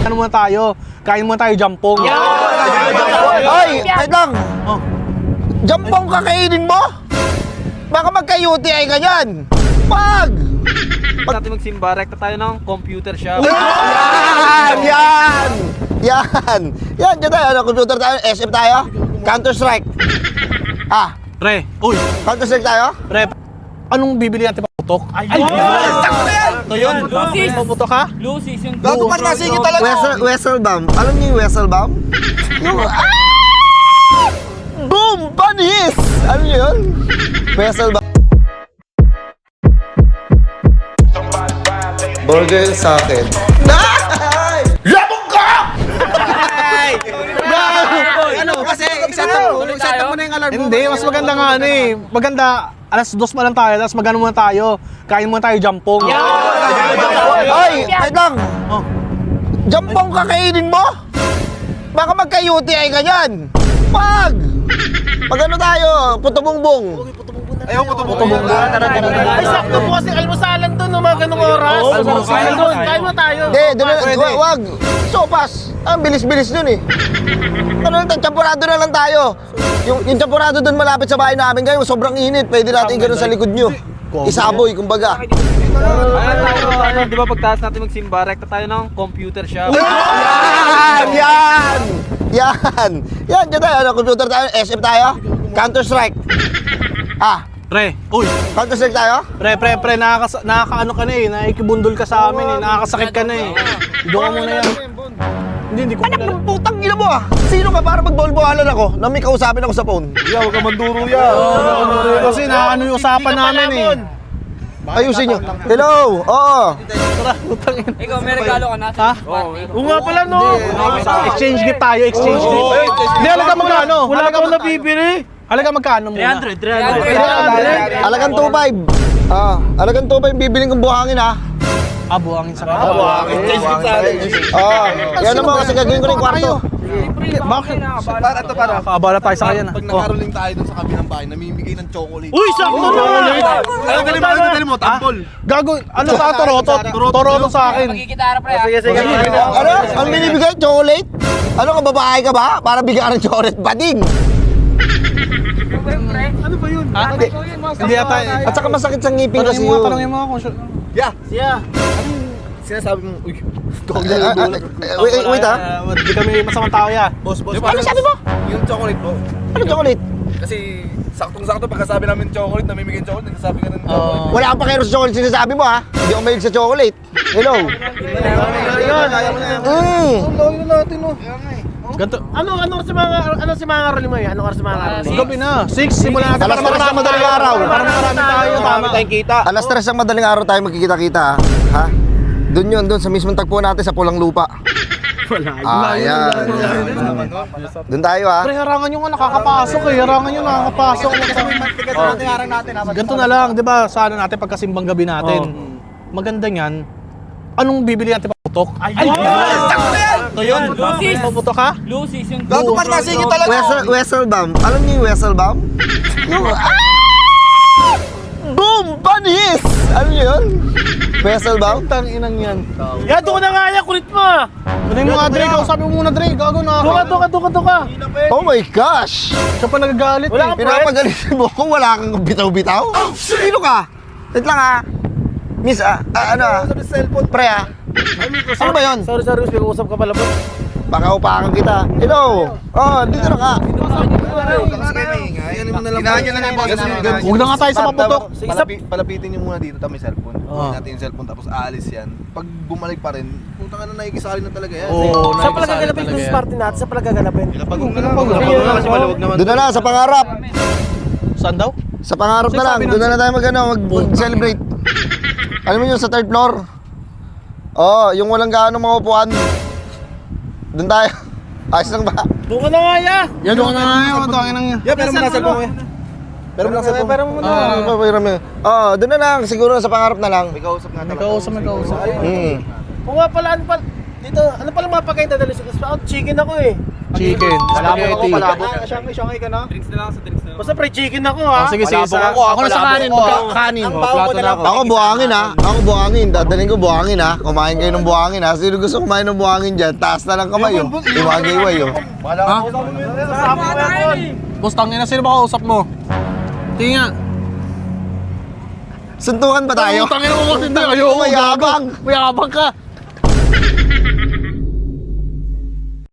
Ano muna tayo? Kain muna tayo jampong. Ay, wait lang. Jampong kakainin mo? Baka magka-UTI ka dyan. Wag! Pag natin magsimba, rekta tayo ng computer shop. Yan! Yan, dyan tayo. Ano, computer tayo, SF tayo? Counter-Strike. Pre, uy, Counter-Strike tayo? pre, anong bibili natin paputok? Ito yun. Lucis! Paputok ka? Lucis yung Gago pa nasingit talaga. Wesselbaum. Alam niyo yung Wesselbaum? Yung... Boom! Panis! Ano yun? Wesselbaum. Burger sa akin. Labog ka! Ano? Kasi set up mo na yung alarm. Hindi, mas maganda nga ano eh. Maganda, alas 2 pa lang tayo, tapos magano muna tayo. Kain muna tayo jampong. Ay, wait lang. Jampong kakainin mo? Baka magka-UTI ka dyan. Wag! Magano tayo? Puto-bungbong. Ayaw mo Ay, sakto po kasi almusalan doon, mga ganung oras. Almusalan doon, kain mo tayo. Hindi, doon wag. Sopas. Ang bilis-bilis dun eh. Ano lang, champurado na lang tayo. Yung champurado dun malapit sa bahay namin ngayon, sobrang init. Pwede natin ganun sa likod nyo. Isaboy, kumbaga. Ano, di ba pagtaas natin magsimba, rekta tayo ng computer shop. Yan, dyan tayo. Ano, computer tayo, SF tayo? Counter-Strike. Pre, uy, Counter-Strike tayo? pre, nakakaano ka na eh, nakikibundol ka sa amin eh, nakakasakit ka na eh. Doon ka muna yan. Hindi ko Anak ng putang ina mo ah! Sino ka para magbolbohalan ako na may kausapin ako sa phone? Huwag ka manduro yan. Kasi naano yung usapan namin eh. Ayusin nyo. Hello! Oo! Ikaw, may regalo ka na. Ha? Oo nga pala, no? Exchange gift tayo, exchange gift. Hindi, halaga magkano? Wala ka mo nabibili. Halaga magkano muna? 300. Alagang 2.5. Alagang 2.5 bibiling kong buhangin ha. Buhangin sa Exchange gift sa atin. Yan naman kasi gagawin ko na yung kwarto. Bakit? Para. Kaabala tayo sa kanya na. Pag nakaroling tayo dun sa kabilang bahay, namimigay ng chocolate. Uy, sakto na! Dali mo, tampol. Gago, ano sa torotot? Torotot sa akin. Magkikitara, pre. Sige. Ano? Ang binibigay? Chocolate? Ano ka, babae ka ba? Para bigyan ka ng chocolate bading. Ano ba yun? Ha? Hindi ata eh. At saka masakit sa ngipin kasi Tanongin yun. mo ako. Yeah. Sinasabi mo, uy, Wait ha? Hindi kami masamang tao ya. boss. Ano sabi mo? Yung chocolate mo. Ano chocolate? Kasi saktong-sakto pagkasabi namin chocolate, namimigay ng chocolate, nagsasabi ka ng chocolate. Wala kang pakero sa chocolate sinasabi mo ha? Hindi ako mahilig sa chocolate. Hello? Lawin na natin, no. Ganto. Ano si mga arali mo yan? Ano oras si mga arali? Gabi na. 6, simulan natin. Alas 3 ng madaling araw. Para marami tayo. Tama. kita. Alas 3 ng madaling araw tayo magkikita-kita ha? Doon yun, doon sa mismong tagpo natin sa Pulang Lupa. Yan. Doon tayo ha? Pre, harangan nyo nga nakakapasok eh. Harangan nyo nakakapasok. Ganto na lang, di ba? Sana natin pagkasimbang gabi natin. Maganda yan. Anong bibili natin paputok? Ito yun. Lucis. Paputok ka? Lucis yung Gago pa nasingit talaga. Wesselbaum. Alam niyo yung Wesselbaum? Yung... Boom! Panis! Ano yun? Wesselbaum? Tang inang yan. Yan, doon na nga yan, kulit mo ah! Ano mo nga, Dre? Sabi mo muna, Dre. Gago na ako. Doon ka! Oh my gosh! Siya pa nagagalit Wala eh. ka- Pinapagalitan mo ko, wala kang bitaw-bitaw? Sino ka? Wait lang ha? Miss, pre ha? Ano ba yun? Sorry, may usap ka pala po. Baka upakan kita. Hello! Dito na ka. Inahan nyo na lang, boss. Huwag na nga tayo sa paputok. Palapitin nyo muna dito, may cellphone. Kunin natin yung cellphone, tapos aalis yan. Pag bumalik pa rin, punta ka na nakikisali na talaga yan. Oo, Sa pala gaganapin talaga yung yan. party natin, sa pala gaganapin. Pagod na lang. Kasi maluwag naman. Doon na lang, sa pangarap. Saan daw? Sa pangarap na lang. Sabi Doon na lang tayo mag-celebrate. Alam mo yun, sa third floor? Yung walang gaano mga upuan. Doon tayo. Ayos lang ba? Doon ka na nga ya! Yan doon na nga yun. Tangin ang yan. Yeah, pero mo na cellphone mo eh. Pero mo na cellphone. Pero mo na. Doon na lang. Siguro sa pangarap na lang. May kausap nga May kausap. Hmm. Kung nga pala, ano pala, dito, ano pala mga pagkain dadali sa chicken ako eh. Chicken. Spaghetti. Siyangay ka na. Drinks na lang sa drinks na lang. Basta fried chicken ako ha. Sige, sige. Palabok ako, Ako na sa palabok kanin. ako, Kanin. Ang baho Plato ko na na lang. ako. Ako buhangin ha. Ako buhangin. Dadaling ko buhangin ha. Kumain kayo ng buhangin ha. Sino gusto kumain ng buhangin dyan? Taas na lang kamay oh. Iwagayway oh. Ha? Boss, tangina, sino ba kausap mo? Tingnan. Suntukan pa tayo. Tangina mo kasi hindi. Ayoko. Mayabang. Mayabang ka.